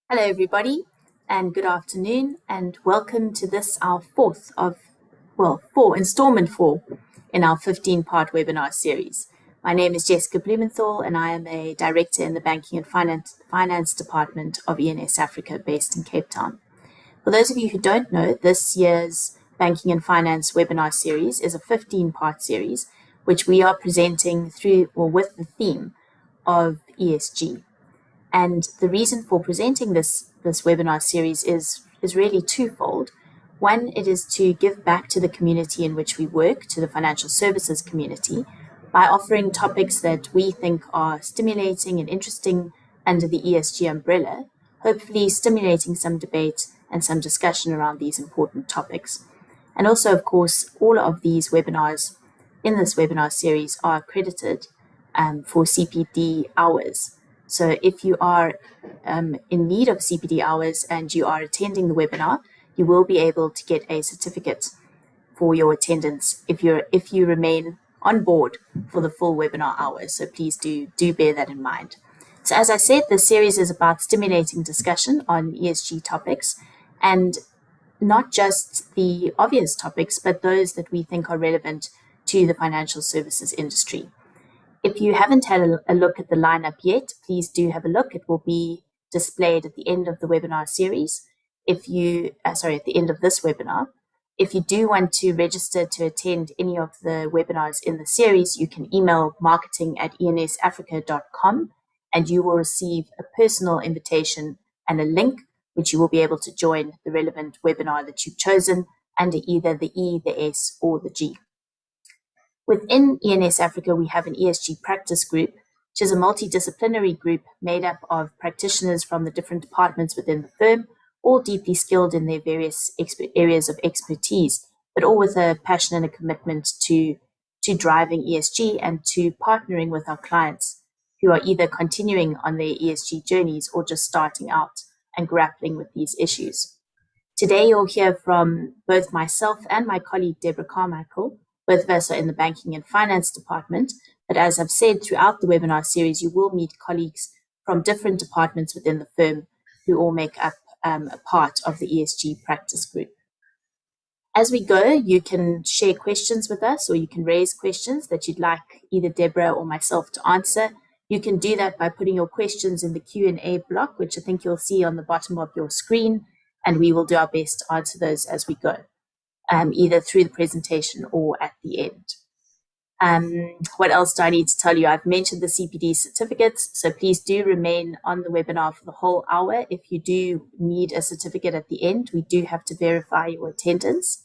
Hello, everybody, and good afternoon, and welcome to this, our installment four in our 15-part webinar series. My name is Jessica Blumenthal, and I am a director in the Banking and Finance Department of ENS Africa, based in Cape Town. For those of you who don't know, this year's Banking and Finance webinar series is a 15-part series, which we are presenting with the theme of ESG. And the reason for presenting this webinar series is really twofold. One, it is to give back to the community in which we work, to the financial services community, by offering topics that we think are stimulating and interesting under the ESG umbrella, hopefully stimulating some debate and some discussion around these important topics. And also, of course, all of these webinars in this webinar series are accredited for CPD hours. So if you are in need of CPD hours and you are attending the webinar, you will be able to get a certificate for your attendance if you remain on board for the full webinar hours. So please do bear that in mind. So as I said, the series is about stimulating discussion on ESG topics, and not just the obvious topics, but those that we think are relevant to the financial services industry. If you haven't had a look at the lineup yet, please do have a look. It will be displayed at the end of the webinar series. At the end of this webinar. If you do want to register to attend any of the webinars in the series, you can email marketing@ensafrica.com and you will receive a personal invitation and a link, which you will be able to join the relevant webinar that you've chosen under either the E, the S, or the G. Within ENS Africa, we have an ESG practice group, which is a multidisciplinary group made up of practitioners from the different departments within the firm, all deeply skilled in their various areas of expertise, but all with a passion and a commitment to driving ESG and to partnering with our clients who are either continuing on their ESG journeys or just starting out and grappling with these issues. Today, you'll hear from both myself and my colleague, Deborah Carmichael. Both of us are in the Banking and Finance Department, but as I've said throughout the webinar series, you will meet colleagues from different departments within the firm who all make up a part of the ESG practice group. As we go, you can share questions with us, or you can raise questions that you'd like either Deborah or myself to answer. You can do that by putting your questions in the Q&A block, which I think you'll see on the bottom of your screen, and we will do our best to answer those as we go. Either through the presentation or at the end. What else do I need to tell you? I've mentioned the CPD certificates, so please do remain on the webinar for the whole hour. If you do need a certificate at the end, we do have to verify your attendance.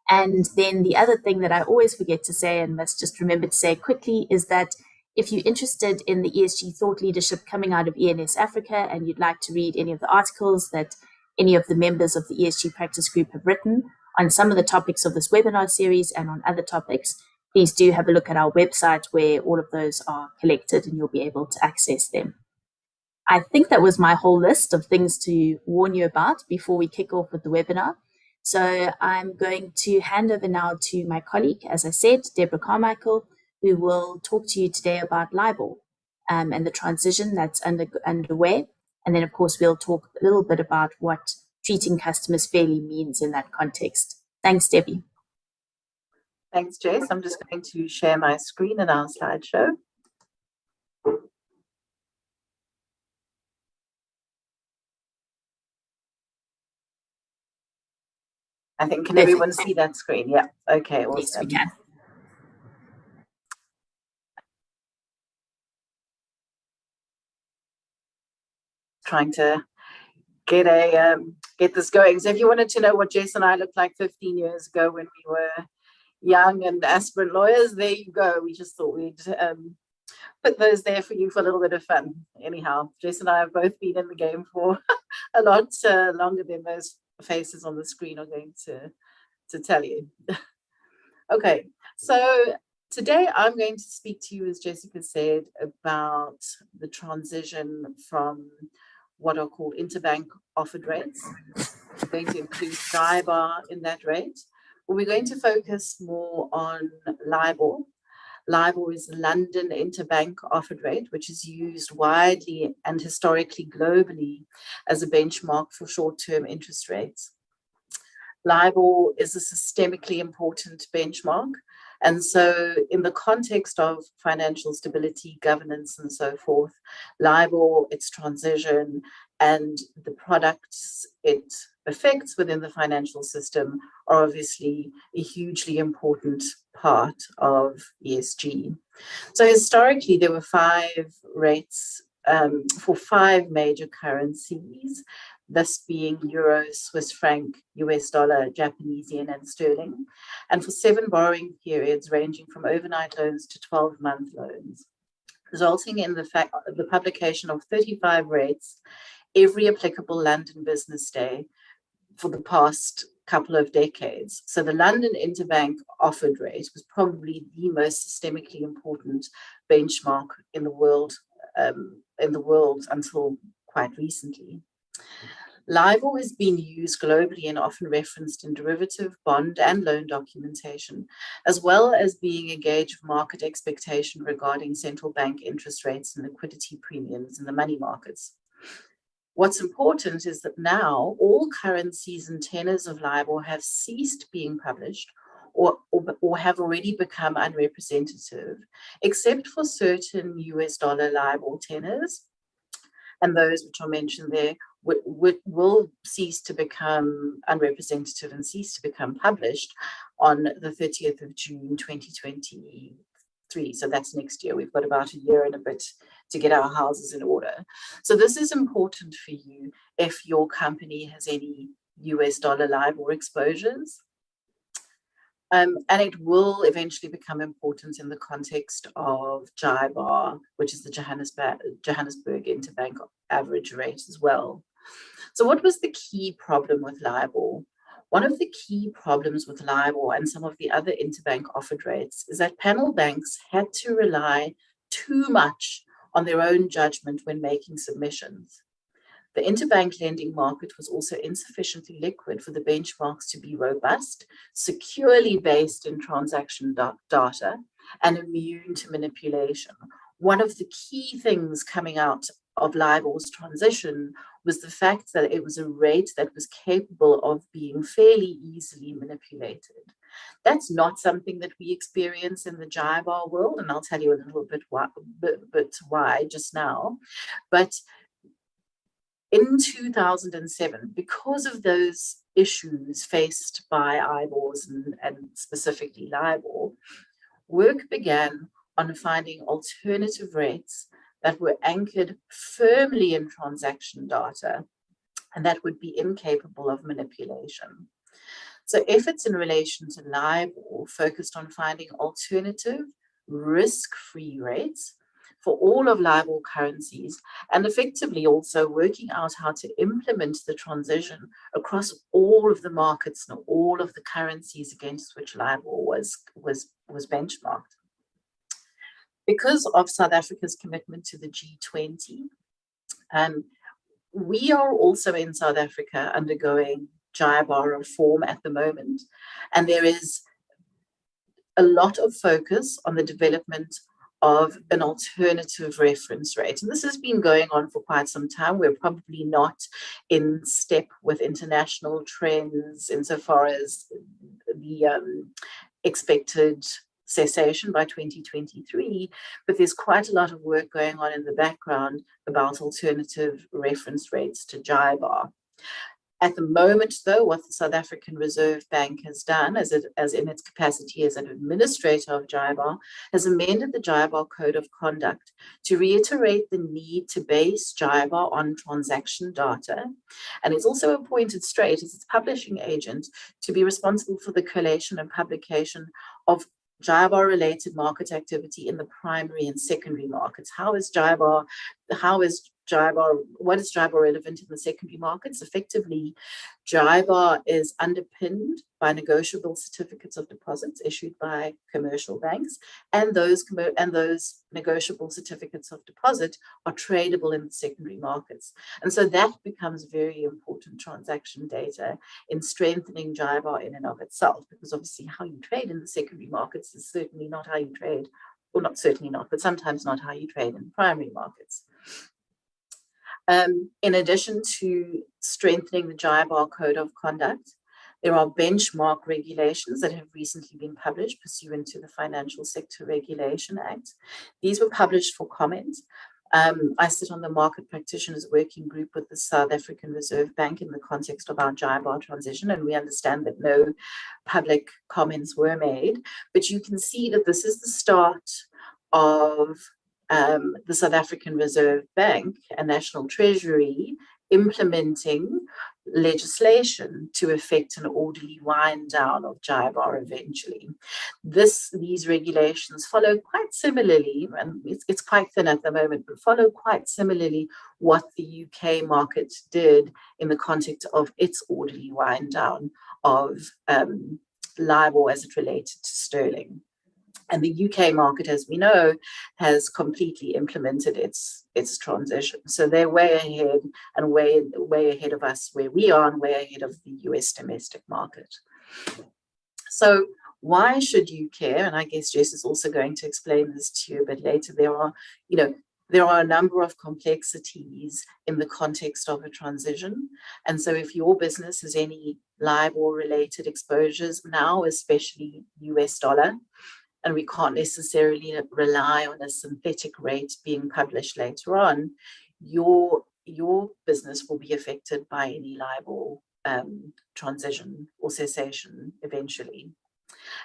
And then the other thing that I always forget to say and must just remember to say quickly is that if you're interested in the ESG thought leadership coming out of ENS Africa and you'd like to read any of the articles that any of the members of the ESG practice group have written on some of the topics of this webinar series and on other topics, please do have a look at our website where all of those are collected and you'll be able to access them. I think that was my whole list of things to warn you about before we kick off with the webinar. So I'm going to hand over now to my colleague, as I said, Deborah Carmichael, who will talk to you today about LIBOR and the transition that's underway. And then, of course, we'll talk a little bit about what treating customers fairly means in that context. Thanks, Debbie. Thanks, Jess. I'm just going to share my screen in our slideshow. I think, can everyone see that screen? Yeah, okay, awesome. Yes, we can. Trying to get this going. So if you wanted to know what Jess and I looked like 15 years ago when we were young and aspirant lawyers, there you go. We just thought we'd put those there for you for a little bit of fun. Anyhow, Jess and I have both been in the game for a lot longer than those faces on the screen are going to tell you. Okay, so today I'm going to speak to you, as Jessica said, about the transition from what are called interbank offered rates. We're going to include LIBOR in that rate. But we're going to focus more on LIBOR. LIBOR is the London interbank offered rate, which is used widely and historically globally as a benchmark for short-term interest rates. LIBOR is a systemically important benchmark. And so in the context of financial stability, governance, and so forth, LIBOR, its transition, and the products it affects within the financial system are obviously a hugely important part of ESG. So historically, there were 5 rates for 5 major currencies, this being euro, Swiss franc, US dollar, Japanese yen, and sterling, and for 7 borrowing periods ranging from overnight loans to 12-month loans, resulting in the publication of 35 rates every applicable London business day for the past couple of decades. So the London interbank offered rate was probably the most systemically important benchmark in the world until quite recently. LIBOR has been used globally and often referenced in derivative, bond, and loan documentation, as well as being a gauge of market expectation regarding central bank interest rates and liquidity premiums in the money markets. What's important is that now all currencies and tenors of LIBOR have ceased being published or have already become unrepresentative, except for certain US dollar LIBOR tenors, and those which are mentioned there will cease to become unrepresentative and cease to become published on the 30th of June 2023. So that's next year. We've got about a year and a bit to get our houses in order. So this is important for you if your company has any US dollar LIBOR exposures. And it will eventually become important in the context of JIBAR, which is the Johannesburg interbank average rate as well. So what was the key problem with LIBOR? One of the key problems with LIBOR and some of the other interbank offered rates is that panel banks had to rely too much on their own judgment when making submissions. The interbank lending market was also insufficiently liquid for the benchmarks to be robust, securely based in transaction data, and immune to manipulation. One of the key things coming out of LIBOR's transition was the fact that it was a rate that was capable of being fairly easily manipulated. That's not something that we experience in the JIBAR world, and I'll tell you a little bit why just now. But in 2007, because of those issues faced by IBORs and specifically LIBOR, work began on finding alternative rates that were anchored firmly in transaction data and that would be incapable of manipulation. So efforts in relation to LIBOR focused on finding alternative risk-free rates for all of LIBOR currencies, and effectively also working out how to implement the transition across all of the markets and all of the currencies against which LIBOR was benchmarked. Because of South Africa's commitment to the G20, we are also in South Africa undergoing JIBAR reform at the moment, and there is a lot of focus on the development of an alternative reference rate. And this has been going on for quite some time. We're probably not in step with international trends insofar as the expected cessation by 2023, but there's quite a lot of work going on in the background about alternative reference rates to JIBAR. At the moment, though, what the South African Reserve Bank has done, as in its capacity as an administrator of JIBAR, has amended the JIBAR Code of Conduct to reiterate the need to base JIBAR on transaction data. And it's also appointed Straight as its publishing agent to be responsible for the collation and publication of JIBAR-related market activity in the primary and secondary markets. What is JIBAR relevant in the secondary markets? Effectively, JIBAR is underpinned by negotiable certificates of deposits issued by commercial banks, and those negotiable certificates of deposit are tradable in the secondary markets. And so that becomes very important transaction data in strengthening JIBAR in and of itself, because obviously how you trade in the secondary markets is certainly not how you trade or not, certainly not, but sometimes not how you trade in primary markets. In addition to strengthening the JIBAR Code of Conduct, there are benchmark regulations that have recently been published pursuant to the Financial Sector Regulation Act. These were published for comment. I sit on the Market Practitioners Working Group with the South African Reserve Bank in the context of our JIBAR transition, and we understand that no public comments were made, but you can see that this is the start of the South African Reserve Bank and National Treasury implementing legislation to effect an orderly wind down of JIBAR eventually. These regulations follow quite similarly, and it's quite thin at the moment, but follow quite similarly what the UK market did in the context of its orderly wind down of LIBOR as it related to sterling. And the UK market, as we know, has completely implemented its transition. So they're way ahead and way ahead of us where we are and way ahead of the US domestic market. So why should you care? And I guess Jess is also going to explain this to you a bit later. There are a number of complexities in the context of a transition. And so if your business has any LIBOR-related exposures now, especially US dollar, and we can't necessarily rely on a synthetic rate being published later on, your business will be affected by any LIBOR transition or cessation eventually.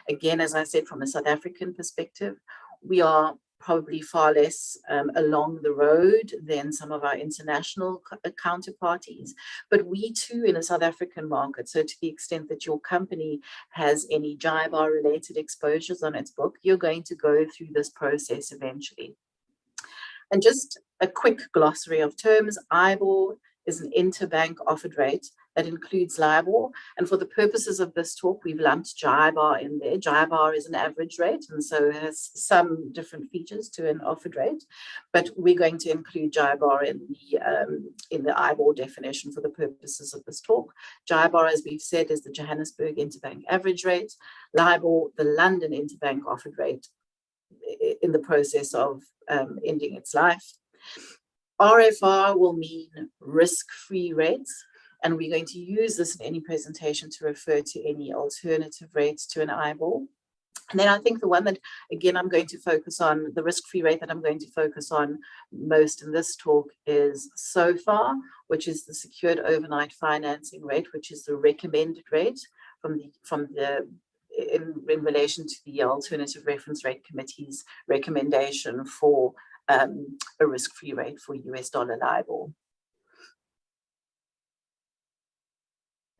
Again, as I said, from a South African perspective, we are probably far less along the road than some of our international counterparties. But we too, in a South African market, so to the extent that your company has any JIBAR-related exposures on its book, you're going to go through this process eventually. And just a quick glossary of terms, IBOR is an interbank offered rate that includes LIBOR. And for the purposes of this talk, we've lumped JIBAR in there. JIBAR is an average rate, and so it has some different features to an offered rate. But we're going to include JIBAR in the IBOR definition for the purposes of this talk. JIBAR, as we've said, is the Johannesburg interbank average rate. LIBOR, the London interbank offered rate, in the process of ending its life. RFR will mean risk-free rates, and we're going to use this in any presentation to refer to any alternative rates to an IBOR. And then I think the one that, again, I'm going to focus on, the risk-free rate that I'm going to focus on most in this talk is SOFR, which is the Secured Overnight Financing Rate, which is the recommended rate in relation to the Alternative Reference Rate Committee's recommendation for a risk-free rate for US dollar LIBOR.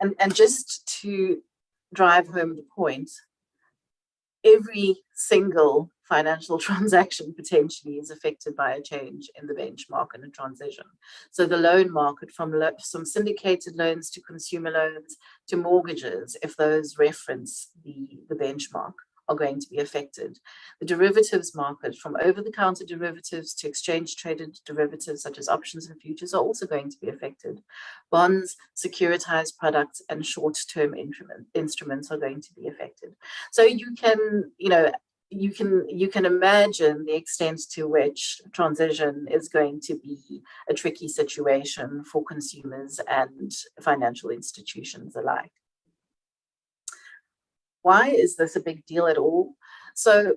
And just to drive home the point, every single financial transaction potentially is affected by a change in the benchmark and a transition. So the loan market, from some syndicated loans to consumer loans to mortgages, if those reference the benchmark, are going to be affected. The derivatives market, from over-the-counter derivatives to exchange-traded derivatives such as options and futures, are also going to be affected. Bonds, securitized products, and short-term instruments are going to be affected. So you can imagine the extent to which transition is going to be a tricky situation for consumers and financial institutions alike. Why is this a big deal at all? So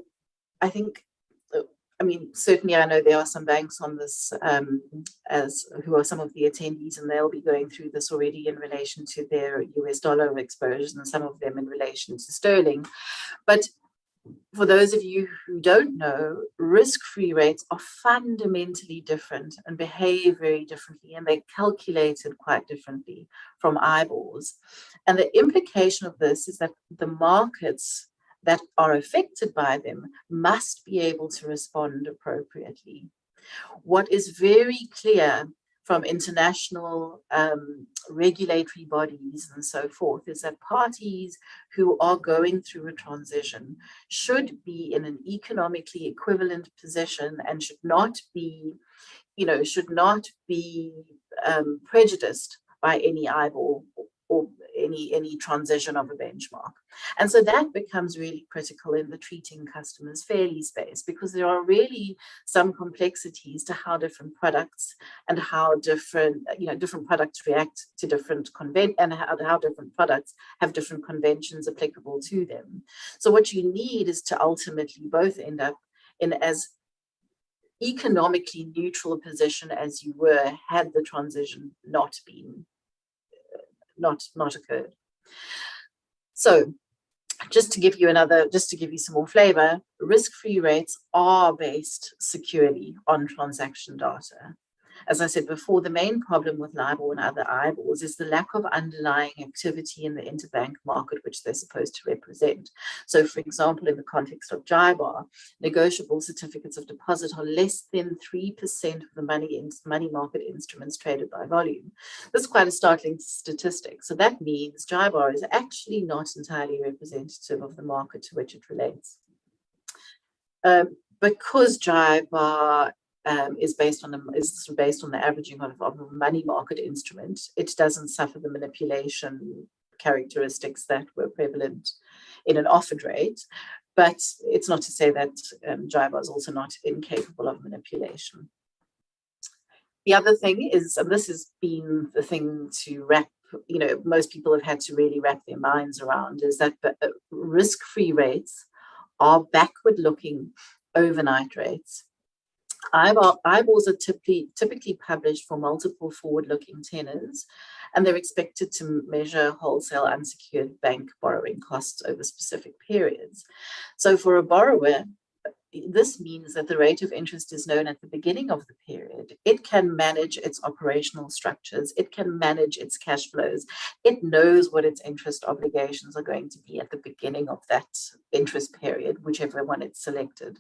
I think, certainly I know there are some banks on this who are some of the attendees, and they'll be going through this already in relation to their US dollar exposures, and some of them in relation to sterling. But for those of you who don't know, risk-free rates are fundamentally different and behave very differently, and they're calculated quite differently from IBORs. And the implication of this is that the markets that are affected by them must be able to respond appropriately. What is very clear from international regulatory bodies and so forth is that parties who are going through a transition should be in an economically equivalent position and should not be prejudiced by any IBOR or any transition of a benchmark. And so that becomes really critical in the treating customers fairly space, because there are really some complexities to how different products and how different products react to different and how different products have different conventions applicable to them. So what you need is to ultimately both end up in as economically neutral a position as you were had the transition not occurred. So just to give you some more flavor, risk-free rates are based securely on transaction data. As I said before, the main problem with LIBOR and other IBORs is the lack of underlying activity in the interbank market, which they're supposed to represent. So, for example, in the context of JIBAR, negotiable certificates of deposit are less than 3% of the money market instruments traded by volume. This is quite a startling statistic. So that means JIBAR is actually not entirely representative of the market to which it relates. Because JIBAR is based on the averaging of a money market instrument, it doesn't suffer the manipulation characteristics that were prevalent in an offered rate. But it's not to say that JIBAR is also not incapable of manipulation. The other thing is, and this has been the thing to wrap, most people have had to really wrap their minds around, is that risk-free rates are backward-looking overnight rates. IBORs are typically published for multiple forward-looking tenors, and they're expected to measure wholesale unsecured bank borrowing costs over specific periods. So for a borrower, this means that the rate of interest is known at the beginning of the period. It can manage its operational structures. It can manage its cash flows. It knows what its interest obligations are going to be at the beginning of that interest period, whichever one it's selected.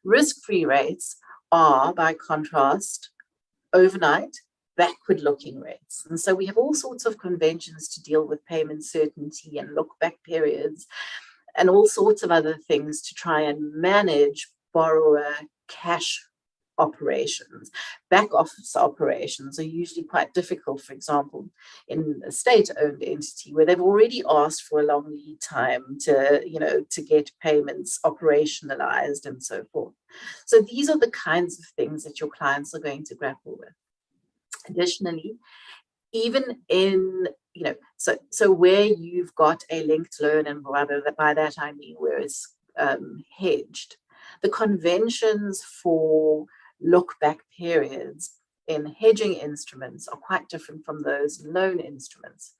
Risk-free rates are, by contrast, overnight, backward-looking rates. And so we have all sorts of conventions to deal with payment certainty and look-back periods and all sorts of other things to try and manage borrower cash operations. Back office operations are usually quite difficult, for example, in a state-owned entity where they've already asked for a long lead time to get payments operationalized and so forth. So these are the kinds of things that your clients are going to grapple with. Additionally, even in, so where you've got a linked loan, and by that I mean where it's hedged, the conventions for look-back periods in hedging instruments are quite different from those in loan instruments.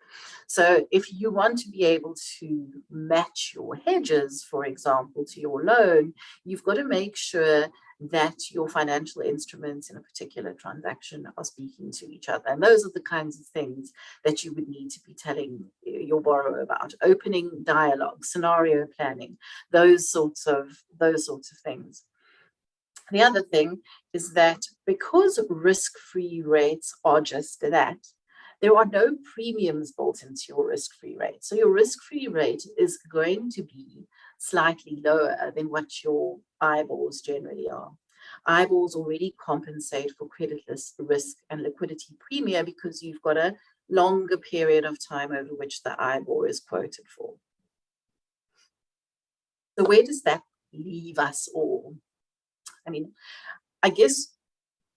So if you want to be able to match your hedges, for example, to your loan, you've got to make sure that your financial instruments in a particular transaction are speaking to each other. And those are the kinds of things that you would need to be telling your borrower about: opening dialogue, scenario planning, those sorts of things. The other thing is that because risk-free rates are just that, there are no premiums built into your risk-free rate. So your risk-free rate is going to be slightly lower than what your IBORs generally are. IBORs already compensate for credit risk and liquidity premium because you've got a longer period of time over which the IBOR is quoted for. So where does that leave us all? I mean, I guess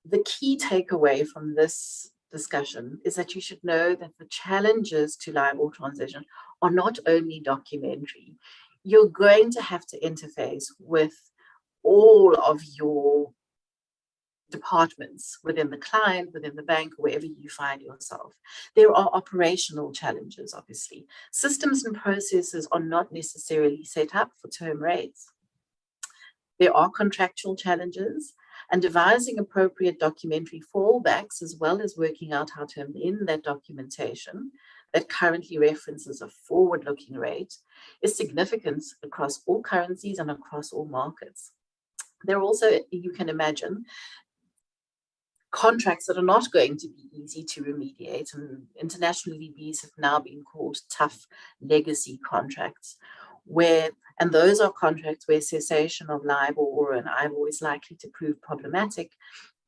the key takeaway from this discussion is that you should know that the challenges to LIBOR transition are not only documentary. You're going to have to interface with all of your departments within the client, within the bank, wherever you find yourself. There are operational challenges, obviously. Systems and processes are not necessarily set up for term rates. There are contractual challenges, and devising appropriate documentary fallbacks, as well as working out how to amend that documentation that currently references a forward-looking rate, is significant across all currencies and across all markets. There are also, you can imagine, contracts that are not going to be easy to remediate, and internationally these have now been called tough legacy contracts, and those are contracts where cessation of LIBOR or an IBOR is likely to prove problematic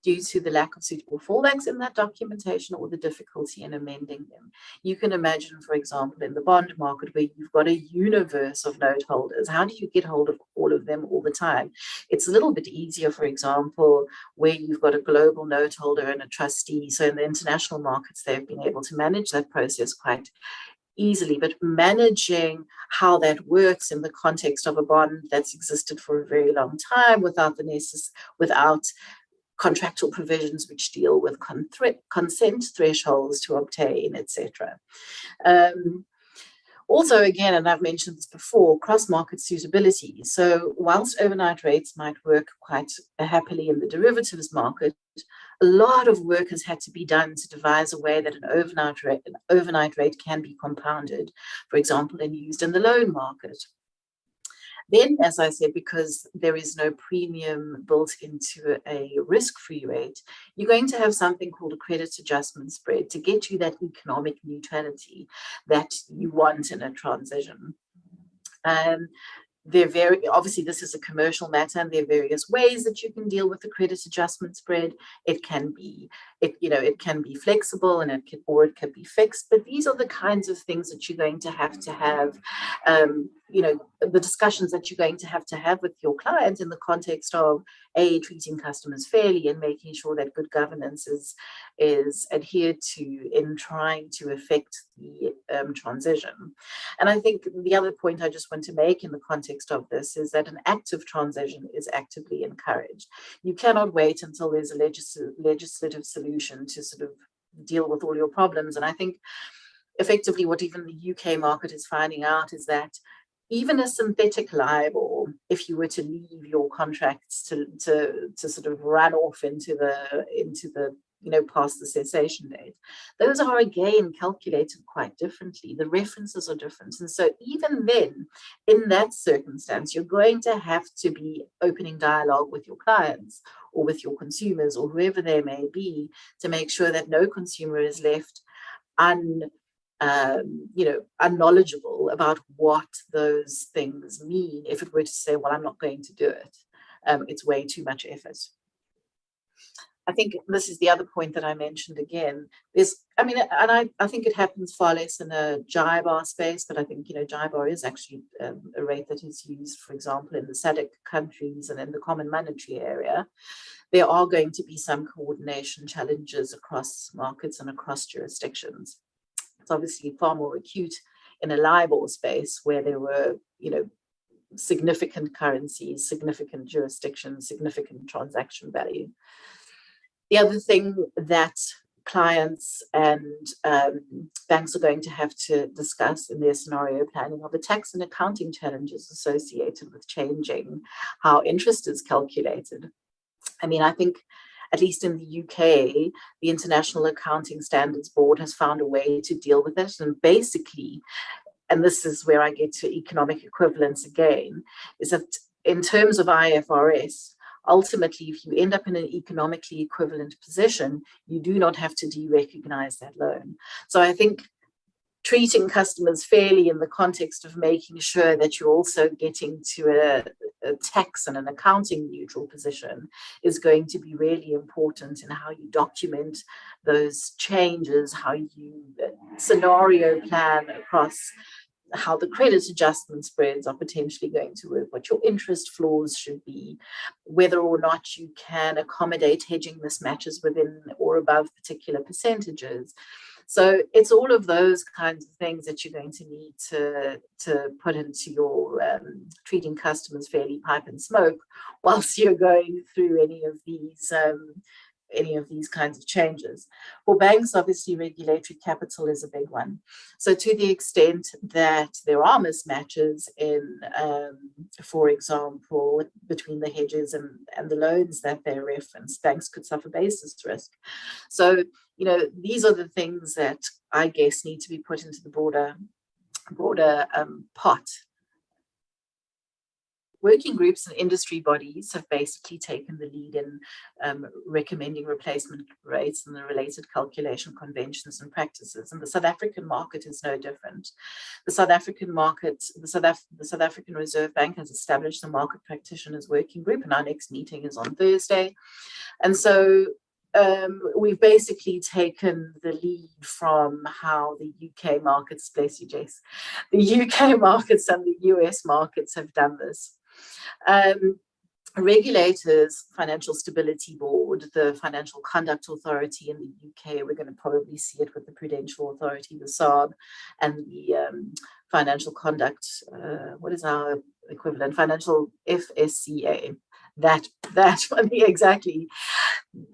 due to the lack of suitable fallbacks in that documentation or the difficulty in amending them. You can imagine, for example, in the bond market where you've got a universe of note holders, how do you get hold of all of them all the time? It's a little bit easier, for example, where you've got a global note holder and a trustee. So in the international markets, they've been able to manage that process quite easily, but managing how that works in the context of a bond that's existed for a very long time without contractual provisions which deal with consent thresholds to obtain, etc. Also, again, and I've mentioned this before, cross-market suitability. So whilst overnight rates might work quite happily in the derivatives market, a lot of work has had to be done to devise a way that an overnight rate can be compounded, for example, and used in the loan market. Then, as I said, because there is no premium built into a risk-free rate, you're going to have something called a credit adjustment spread to get you that economic neutrality that you want in a transition. Obviously, this is a commercial matter, and there are various ways that you can deal with the credit adjustment spread. It can be flexible, and it can be fixed. But these are the kinds of things that you're going to have, the discussions that you're going to have with your client in the context of treating customers fairly and making sure that good governance is adhered to in trying to effect the transition. And I think the other point I just want to make in the context of this is that an active transition is actively encouraged. You cannot wait until there's a legislative solution to sort of deal with all your problems. And I think effectively what even the UK market is finding out is that even a synthetic LIBOR, if you were to leave your contracts to sort of run off into the past the cessation date, those are again calculated quite differently. The references are different. And so even then, in that circumstance, you're going to have to be opening dialogue with your clients or with your consumers or whoever they may be to make sure that no consumer is left unknowledgeable about what those things mean. If it were to say, well, I'm not going to do it, it's way too much effort. I think this is the other point that I mentioned again. I think it happens far less in a JIBAR space, but I think, JIBAR is actually a rate that is used, for example, in the SADC countries and in the common monetary area. There are going to be some coordination challenges across markets and across jurisdictions. It's obviously far more acute in a LIBOR space where there were, significant currencies, significant jurisdictions, significant transaction value. The other thing that clients and banks are going to have to discuss in their scenario planning are the tax and accounting challenges associated with changing how interest is calculated. I think at least in the UK, the International Accounting Standards Board has found a way to deal with it. And basically, and this is where I get to economic equivalence again, is that in terms of IFRS, ultimately, if you end up in an economically equivalent position, you do not have to de-recognize that loan. So I think treating customers fairly in the context of making sure that you're also getting to a tax and an accounting neutral position is going to be really important in how you document those changes, how you scenario plan across how the credit adjustment spreads are potentially going to work, what your interest floors should be, whether or not you can accommodate hedging mismatches within or above particular percentages. So it's all of those kinds of things that you're going to need to put into your treating customers fairly pipe and smoke whilst you're going through any of these kinds of changes. For banks, obviously, regulatory capital is a big one. So to the extent that there are mismatches in, for example, between the hedges and the loans that they reference, banks could suffer basis risk. So, these are the things that I guess need to be put into the broader pot. working groups and industry bodies have basically taken the lead in recommending replacement rates and the related calculation conventions and practices. And the South African market is no different. The South African market, the South African Reserve Bank has established the Market Practitioners Working Group, and our next meeting is on Thursday. And so we've basically taken the lead from how the UK markets, bless you, Jace, the UK markets and the US markets have done this. Regulators, Financial Stability Board, the Financial Conduct Authority in the UK, we're going to probably see it with the Prudential Authority, the SARB, and the Financial Conduct, what is our equivalent? Financial FSCA. That one, exactly.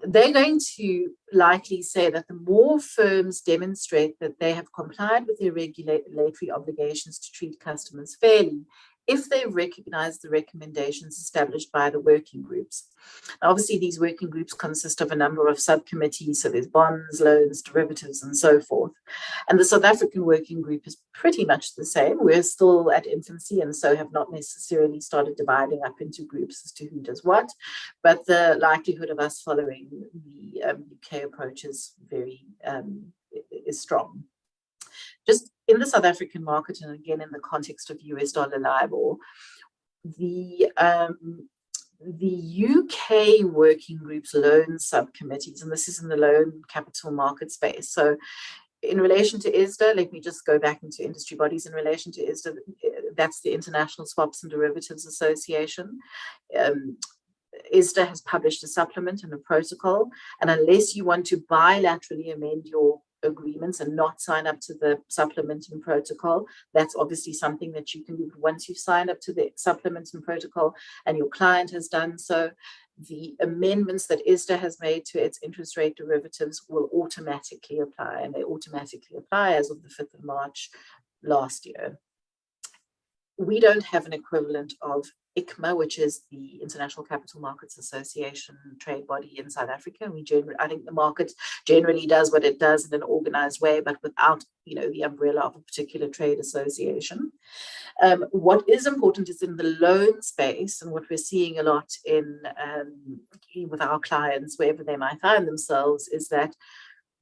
They're going to likely say that the more firms demonstrate that they have complied with their regulatory obligations to treat customers fairly, if they recognize the recommendations established by the working groups. Now, obviously, these working groups consist of a number of subcommittees, so there's bonds, loans, derivatives, and so forth. And the South African working group is pretty much the same. We're still at infancy and so have not necessarily started dividing up into groups as to who does what, but the likelihood of us following the UK approach is is strong. Just in the South African market, and again in the context of US dollar LIBOR, the UK working group's loan subcommittees, and this is in the loan capital market space. So in relation to ISDA, let me just go back into industry bodies. In relation to ISDA, that's the International Swaps and Derivatives Association. ISDA has published a supplement and a protocol, and unless you want to bilaterally amend your agreements and not sign up to the supplement and protocol, that's obviously something that you can do. Once you've signed up to the supplement and protocol and your client has done so, the amendments that ISDA has made to its interest rate derivatives will automatically apply, and they automatically apply as of the 5th of March last year. We don't have an equivalent of ICMA, which is the International Capital Markets Association trade body in South Africa. I think the market generally does what it does in an organized way, but without, the umbrella of a particular trade association. What is important is in the loan space, and what we're seeing a lot in with our clients, wherever they might find themselves, is that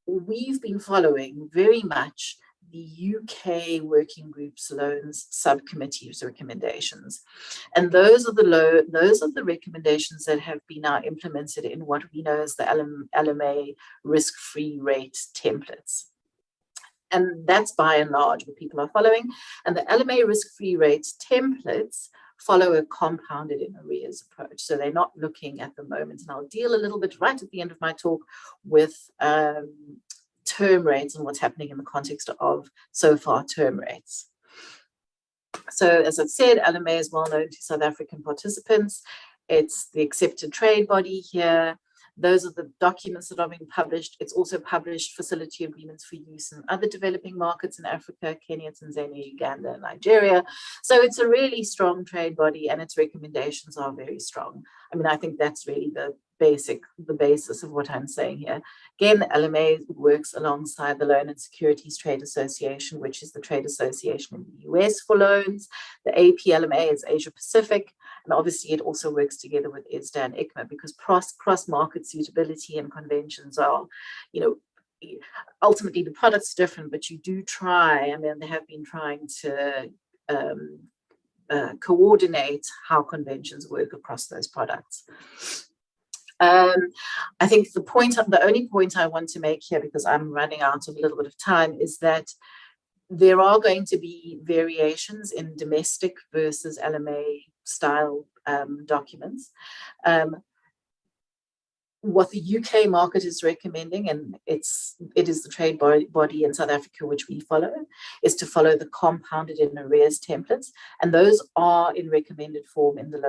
we've been following very much the UK Working Group's loans subcommittee's recommendations, and those are the recommendations that have been now implemented in what we know as the LMA risk-free rate templates. And that's by and large what people are following. And the LMA risk-free rate templates follow a compounded in arrears approach. So they're not looking at the moment, and I'll deal a little bit right at the end of my talk with term rates and what's happening in the context of so far term rates. So as I've said, LMA is well known to South African participants. It's the accepted trade body here. Those are the documents that are being published. It's also published facility agreements for use in other developing markets in Africa, Kenya, Tanzania, Uganda, and Nigeria. So it's a really strong trade body, and its recommendations are very strong. I mean, I think that's really the basis of what I'm saying here. Again, the LMA works alongside the Loan and Securities Trade Association, which is the trade association in the US for loans. The APLMA is Asia Pacific, and obviously it also works together with ISDA and ICMA, because cross-market suitability and conventions are, ultimately the product's different, but you do try, they have been trying to coordinate how conventions work across those products. I think the only point I want to make here, because I'm running out of a little bit of time, is that there are going to be variations in domestic versus LMA style documents. What the UK market is recommending, and it is the trade body in South Africa which we follow, is to follow the compounded in arrears templates, and those are in recommended form in the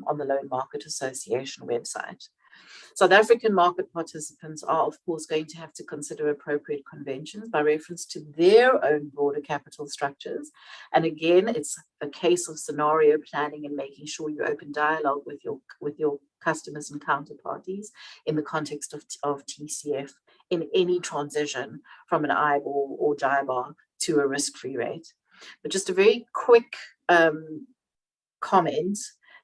on the Loan Market Association website. South African market participants are, of course, going to have to consider appropriate conventions by reference to their own broader capital structures. And again, it's a case of scenario planning and making sure you open dialogue with your customers and counterparties in the context of TCF in any transition from an IBOR or JIBAR to a risk-free rate. But just a very quick comment,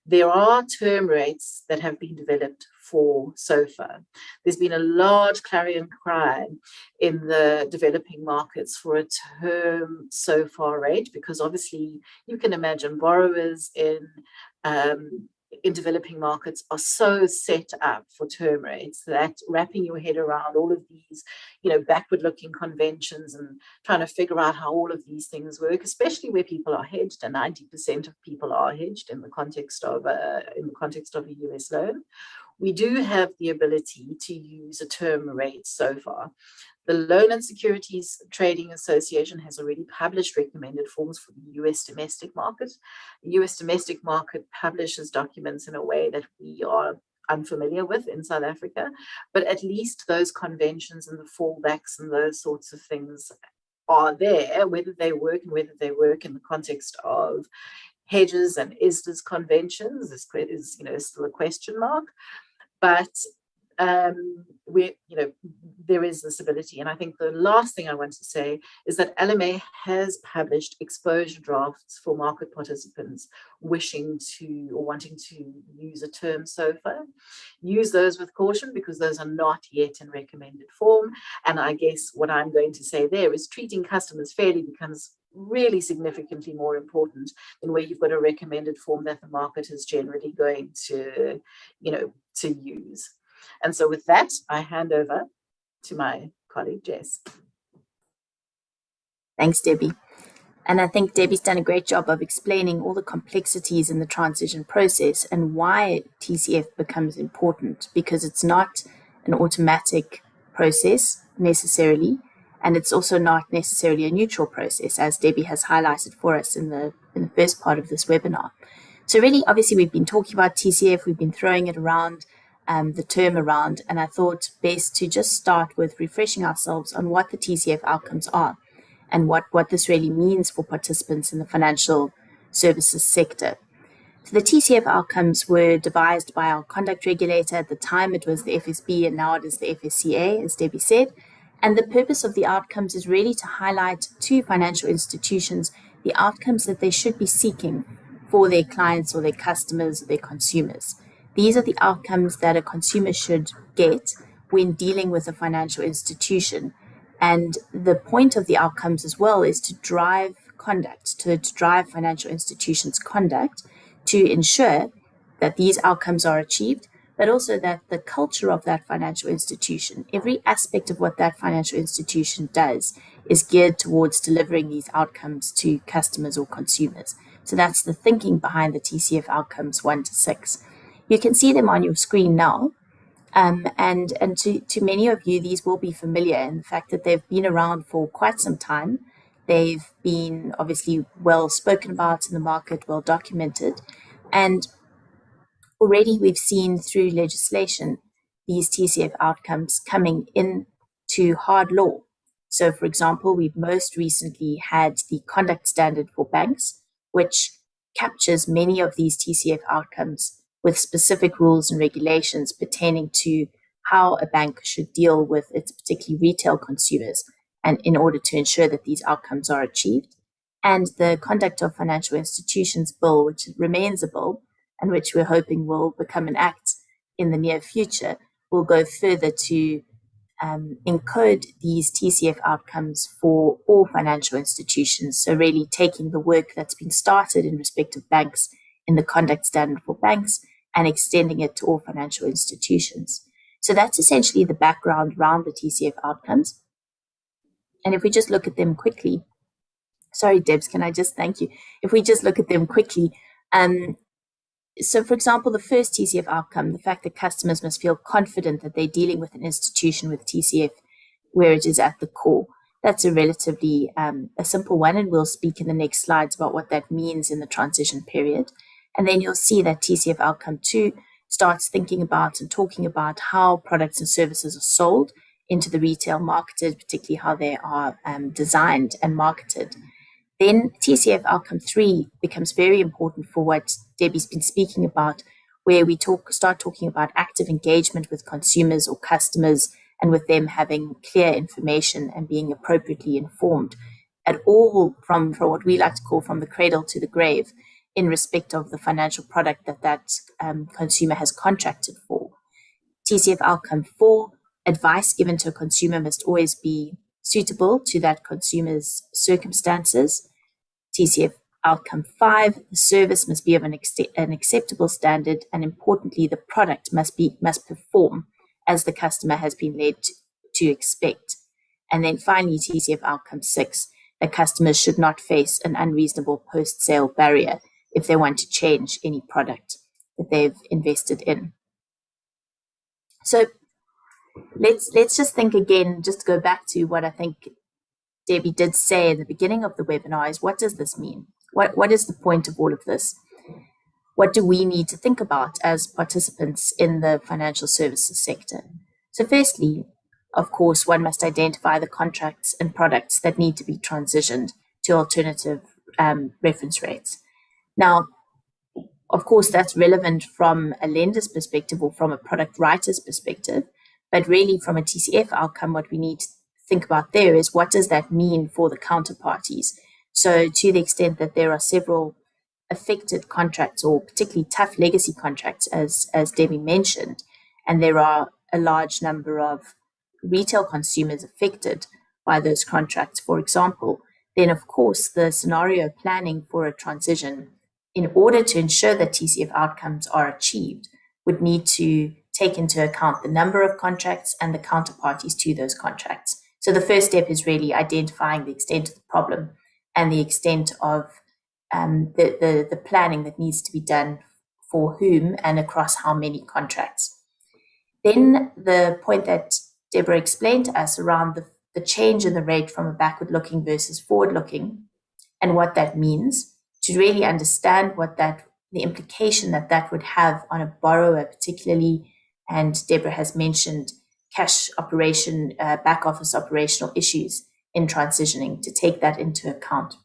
there are term rates that have been developed for SOFA. There's been a large clarion cry in the developing markets for a term SOFA rate, because obviously you can imagine borrowers in developing markets are so set up for term rates that wrapping your head around all of these, backward looking conventions and trying to figure out how all of these things work, especially where people are hedged, and 90% of people are hedged in the context of a US loan. We do have the ability to use a term rate so far. The Loan and Securities Trading Association has already published recommended forms for the US domestic market. The US domestic market publishes documents in a way that we are unfamiliar with in South Africa, but at least those conventions and the fallbacks and those sorts of things are there. Whether they work and whether they work in the context of hedges and ISDA's conventions is still a question mark. But there is this ability. And I think the last thing I want to say is that LMA has published exposure drafts for market participants wishing to or wanting to use a term SOFA. Use those with caution, because those are not yet in recommended form. And I guess what I'm going to say there is treating customers fairly becomes really significantly more important than where you've got a recommended form that the market is generally going to use. And so with that, I hand over to my colleague, Jess. Thanks, Debbie. And I think Debbie's done a great job of explaining all the complexities in the transition process and why TCF becomes important, because it's not an automatic process necessarily, and it's also not necessarily a neutral process, as Debbie has highlighted for us in the first part of this webinar. So really, obviously, we've been talking about TCF, we've been throwing it around, the term around, and I thought best to just start with refreshing ourselves on what the TCF outcomes are and what this really means for participants in the financial services sector. So the TCF outcomes were devised by our conduct regulator. At the time, it was the FSB, and now it is the FSCA, as Debbie said. And the purpose of the outcomes is really to highlight to financial institutions the outcomes that they should be seeking for their clients or their customers or their consumers. These are the outcomes that a consumer should get when dealing with a financial institution. And the point of the outcomes as well is to drive conduct, to drive financial institutions' conduct, to ensure that these outcomes are achieved, but also that the culture of that financial institution, every aspect of what that financial institution does, is geared towards delivering these outcomes to customers or consumers. So that's the thinking behind the TCF outcomes 1 to 6. You can see them on your screen now. And to many of you, these will be familiar in the fact that they've been around for quite some time. They've been obviously well spoken about in the market, well documented. And already we've seen through legislation these TCF outcomes coming into hard law. So, for example, we've most recently had the conduct standard for banks, which captures many of these TCF outcomes with specific rules and regulations pertaining to how a bank should deal with its particularly retail consumers, and in order to ensure that these outcomes are achieved. And the Conduct of Financial Institutions Bill, which remains a bill and which we're hoping will become an act in the near future, will go further to encode these TCF outcomes for all financial institutions. So really taking the work that's been started in respect of banks in the conduct standard for banks and extending it to all financial institutions. So that's essentially the background around the TCF outcomes. And if we just look at them quickly, sorry, Debs, can I just thank you? If we just look at them quickly, so for example, the first TCF outcome, the fact that customers must feel confident that they're dealing with an institution with TCF where it is at the core. That's a relatively a simple one, and we'll speak in the next slides about what that means in the transition period. And then you'll see that TCF outcome 2 starts thinking about and talking about how products and services are sold into the retail market, particularly how they are designed and marketed. Then TCF outcome 3 becomes very important for what Debbie's been speaking about, where we start talking about active engagement with consumers or customers, and with them having clear information and being appropriately informed at all from what we like to call from the cradle to the grave, in respect of the financial product that consumer has contracted for. TCF outcome 4, advice given to a consumer must always be suitable to that consumer's circumstances. TCF outcome 5, the service must be of an acceptable standard, and importantly, the product must perform as the customer has been led to expect. And then finally, TCF outcome 6, that customers should not face an unreasonable post-sale barrier if they want to change any product that they've invested in. So let's just think again, just to go back to what I think Debbie did say in the beginning of the webinar, is what does this mean? What is the point of all of this? What do we need to think about as participants in the financial services sector? So firstly, of course, one must identify the contracts and products that need to be transitioned to alternative reference rates. Now, of course, that's relevant from a lender's perspective or from a product writer's perspective, but really from a TCF outcome, what we need to think about there is what does that mean for the counterparties? So to the extent that there are several affected contracts or particularly tough legacy contracts, as Debbie mentioned, and there are a large number of retail consumers affected by those contracts, for example, then of course the scenario planning for a transition in order to ensure that TCF outcomes are achieved would need to take into account the number of contracts and the counterparties to those contracts. So the first step is really identifying the extent of the problem and the extent of the planning that needs to be done for whom and across how many contracts. Then the point that Deborah explained to us around the change in the rate from a backward-looking versus forward-looking and what that means, to really understand what the implication that would have on a borrower particularly, and Deborah has mentioned cash operation, back office operational issues in transitioning, to take that into account.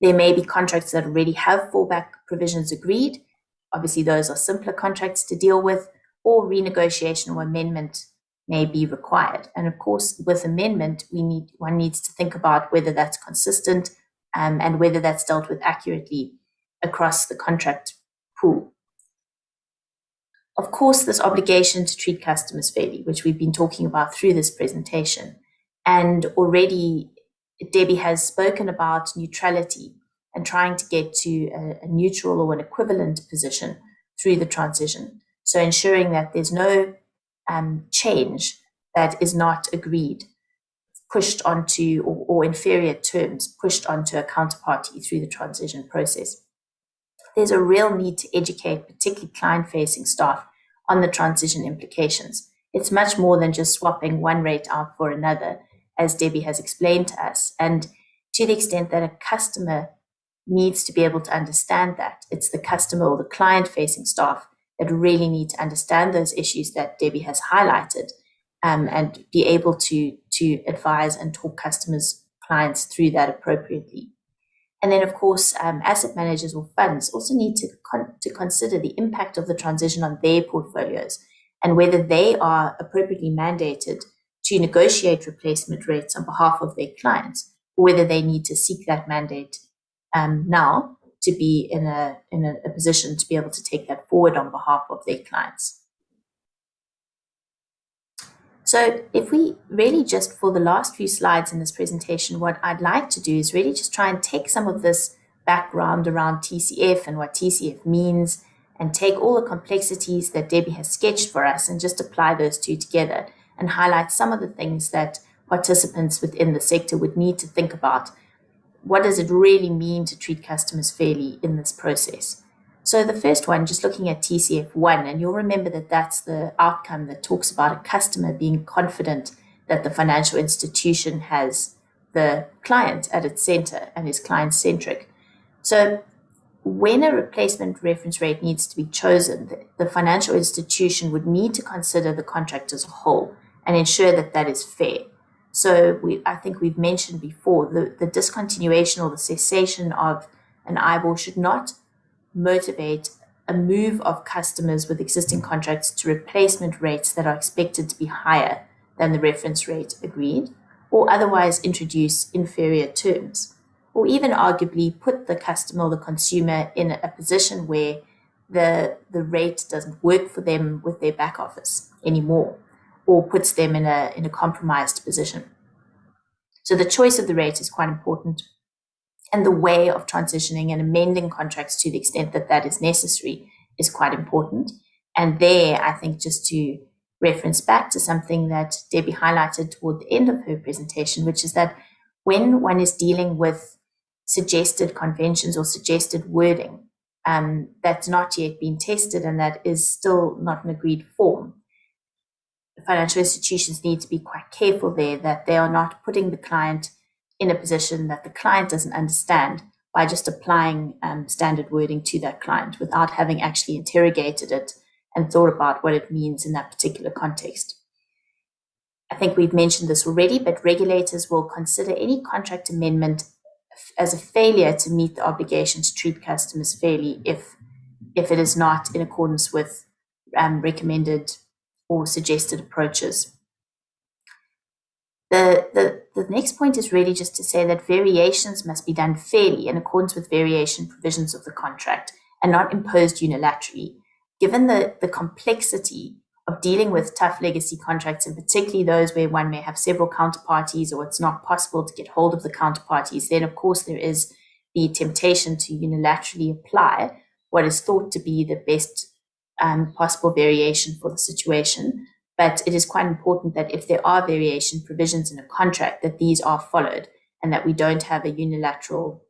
There may be contracts that already have fallback provisions agreed. Obviously, those are simpler contracts to deal with, or renegotiation or amendment may be required. And of course, with amendment, one needs to think about whether that's consistent and whether that's dealt with accurately across the contract pool. Of course, this obligation to treat customers fairly, which we've been talking about through this presentation. And already Debbie has spoken about neutrality and trying to get to a neutral or an equivalent position through the transition. So ensuring that there's no change that is not agreed, pushed onto, or inferior terms pushed onto a counterparty through the transition process. There's a real need to educate, particularly client-facing staff, on the transition implications. It's much more than just swapping one rate out for another, as Debbie has explained to us. And to the extent that a customer needs to be able to understand that, it's the customer or the client-facing staff that really need to understand those issues that Debbie has highlighted, and be able to advise and talk customers, clients through that appropriately. And then, of course, asset managers or funds also need to consider the impact of the transition on their portfolios and whether they are appropriately mandated to negotiate replacement rates on behalf of their clients, or whether they need to seek that mandate now to be in a position to be able to take that forward on behalf of their clients. So if we really just, for the last few slides in this presentation, what I'd like to do is really just try and take some of this background around TCF and what TCF means, and take all the complexities that Debbie has sketched for us and just apply those two together and highlight some of the things that participants within the sector would need to think about. What does it really mean to treat customers fairly in this process? So the first one, just looking at TCF 1, and you'll remember that that's the outcome that talks about a customer being confident that the financial institution has the client at its center and is client-centric. So when a replacement reference rate needs to be chosen, the financial institution would need to consider the contract as a whole and ensure that that is fair. So I think we've mentioned before, the discontinuation or the cessation of an IBOR should not motivate a move of customers with existing contracts to replacement rates that are expected to be higher than the reference rate agreed, or otherwise introduce inferior terms. or even arguably put the customer or the consumer in a position where the rate doesn't work for them with their back office anymore, or puts them in a compromised position. So the choice of the rate is quite important, and the way of transitioning and amending contracts to the extent that that is necessary is quite important. And there, I think, just to reference back to something that Debbie highlighted toward the end of her presentation, which is that when one is dealing with suggested conventions or suggested wording that's not yet been tested and that is still not an agreed form, financial institutions need to be quite careful there that they are not putting the client in a position that the client doesn't understand by just applying standard wording to that client without having actually interrogated it and thought about what it means in that particular context. I think we've mentioned this already, but regulators will consider any contract amendment as a failure to meet the obligation to treat customers fairly if it is not in accordance with recommended or suggested approaches. The next point is really just to say that variations must be done fairly in accordance with variation provisions of the contract and not imposed unilaterally. Given the complexity of dealing with tough legacy contracts, and particularly those where one may have several counterparties or it's not possible to get hold of the counterparties, then of course there is the temptation to unilaterally apply what is thought to be the best possible variation for the situation. But it is quite important that if there are variation provisions in a contract, that these are followed and that we don't have a unilateral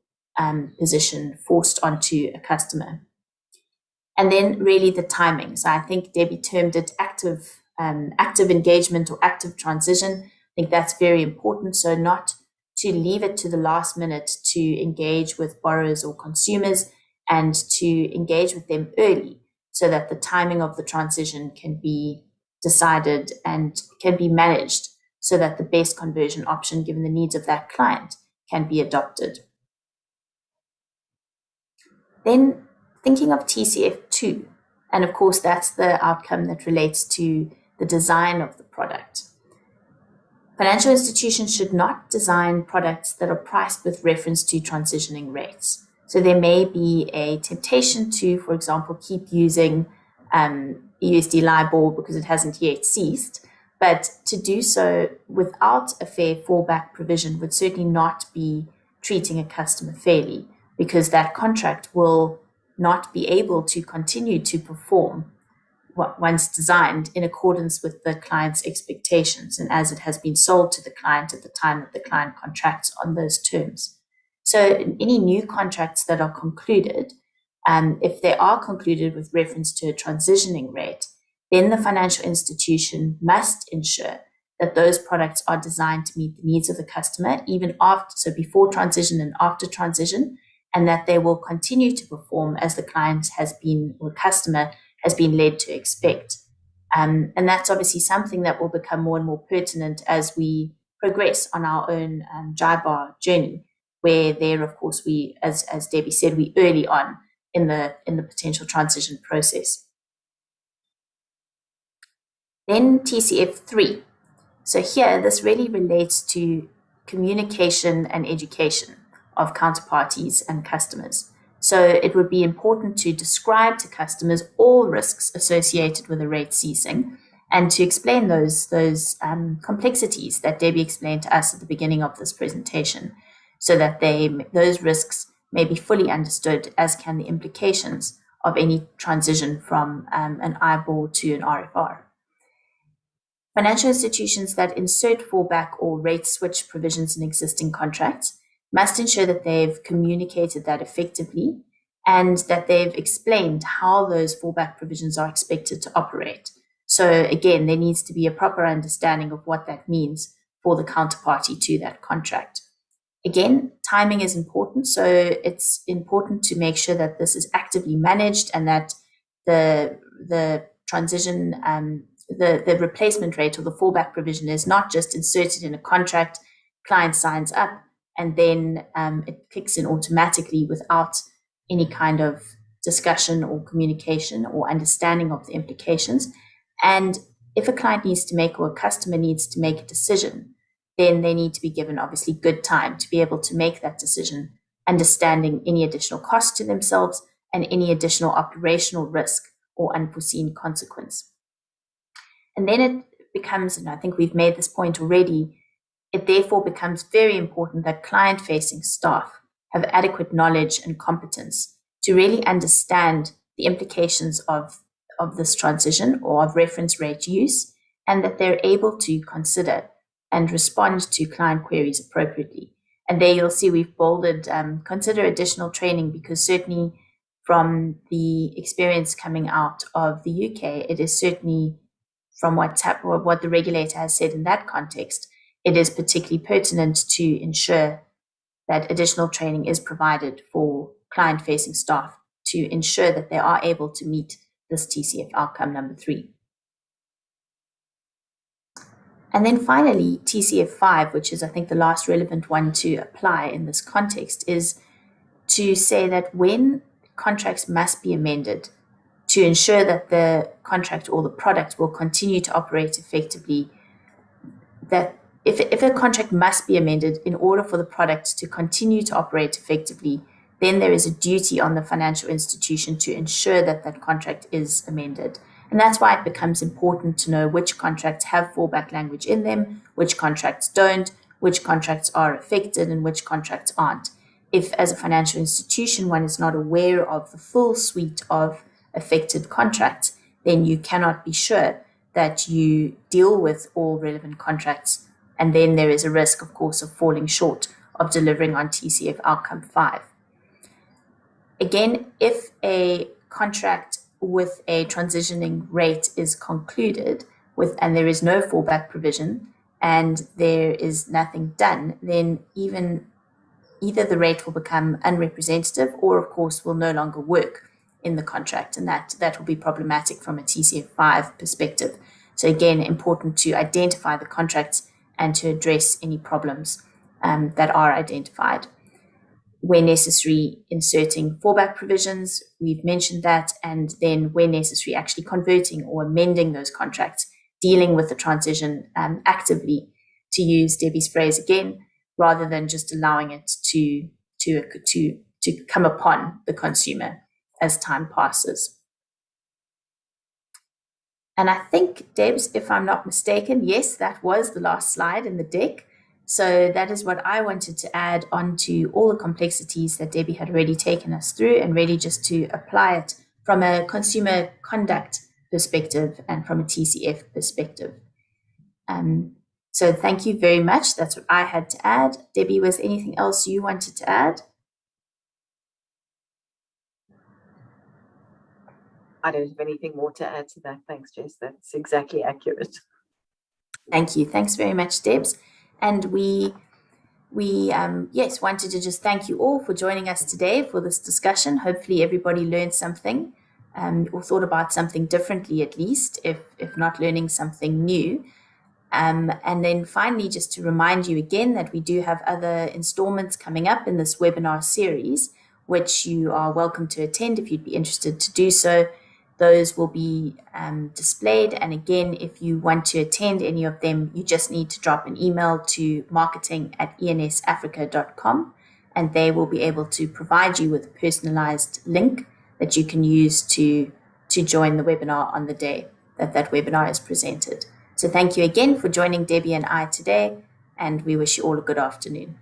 position forced onto a customer. And then really the timing. So I think Debbie termed it active engagement or active transition. I think that's very important. So not to leave it to the last minute to engage with borrowers or consumers, and to engage with them early so that the timing of the transition can be decided and can be managed so that the best conversion option, given the needs of that client, can be adopted. Then thinking of TCF2, and of course that's the outcome that relates to the design of the product. Financial institutions should not design products that are priced with reference to transitioning rates. So there may be a temptation to, for example, keep using USD LIBOR because it hasn't yet ceased, but to do so without a fair fallback provision would certainly not be treating a customer fairly, because that contract will not be able to continue to perform once designed in accordance with the client's expectations and as it has been sold to the client at the time that the client contracts on those terms. So any new contracts that are concluded, if they are concluded with reference to a transitioning rate, then the financial institution must ensure that those products are designed to meet the needs of the customer, even after, so before transition and after transition, and that they will continue to perform as the client has been, or customer has been led to expect. And that's obviously something that will become more and more pertinent as we progress on our own JIBAR journey, where there, of course, we, as Debbie said, we early on in the potential transition process. Then TCF3. So here, this really relates to communication and education of counterparties and customers. So it would be important to describe to customers all risks associated with a rate ceasing and to explain those complexities that Debbie explained to us at the beginning of this presentation, so that those risks may be fully understood, as can the implications of any transition from an IBOR to an RFR. Financial institutions that insert fallback or rate switch provisions in existing contracts must ensure that they've communicated that effectively and that they've explained how those fallback provisions are expected to operate. So again, there needs to be a proper understanding of what that means for the counterparty to that contract. Again, timing is important. So it's important to make sure that this is actively managed and that the transition, the replacement rate or the fallback provision is not just inserted in a contract, client signs up, and then it kicks in automatically without any kind of discussion or communication or understanding of the implications. And if a client needs to make, or a customer needs to make a decision, then they need to be given obviously good time to be able to make that decision, understanding any additional cost to themselves and any additional operational risk or unforeseen consequence. And then it becomes, and I think we've made this point already, it therefore becomes very important that client-facing staff have adequate knowledge and competence to really understand the implications of this transition or of reference rate use, and that they're able to consider and respond to client queries appropriately. And there you'll see we've bolded, consider additional training, because certainly from the experience coming out of the UK, it is certainly from what the regulator has said in that context, it is particularly pertinent to ensure that additional training is provided for client-facing staff to ensure that they are able to meet this TCF outcome number 3. And then finally, TCF 5, which is I think the last relevant one to apply in this context, is to say that when contracts must be amended to ensure that the contract or the product will continue to operate effectively, that if a contract must be amended in order for the product to continue to operate effectively, then there is a duty on the financial institution to ensure that that contract is amended. And that's why it becomes important to know which contracts have fallback language in them, which contracts don't, which contracts are affected, and which contracts aren't. If, as a financial institution, one is not aware of the full suite of affected contracts, then you cannot be sure that you deal with all relevant contracts. And then there is a risk, of course, of falling short of delivering on TCF outcome 5. Again, if a contract with a transitioning rate is concluded and there is no fallback provision and there is nothing done, then either the rate will become unrepresentative or, of course, will no longer work in the contract, and that will be problematic from a TCF 5 perspective. So again, important to identify the contracts and to address any problems that are identified. Where necessary, inserting fallback provisions, we've mentioned that, and then where necessary, actually converting or amending those contracts, dealing with the transition actively, to use Debbie's phrase again, rather than just allowing it to come upon the consumer as time passes. And I think, Debs, if I'm not mistaken, yes, that was the last slide in the deck. So that is what I wanted to add on to all the complexities that Debbie had already taken us through, and really just to apply it from a consumer conduct perspective and from a TCF perspective. So thank you very much. That's what I had to add. Debbie, was anything else you wanted to add? I don't have anything more to add to that. Thanks, Jess. That's exactly accurate. Thank you. Thanks very much, Debs. And we wanted to just thank you all for joining us today for this discussion. Hopefully everybody learned something or thought about something differently, at least, if not learning something new. And then finally, just to remind you again that we do have other installments coming up in this webinar series, which you are welcome to attend if you'd be interested to do so. Those will be displayed. And again, if you want to attend any of them, you just need to drop an email to marketing@ensafrica.com, and they will be able to provide you with a personalized link that you can use to join the webinar on the day that webinar is presented. So thank you again for joining Debbie and I today, and we wish you all a good afternoon.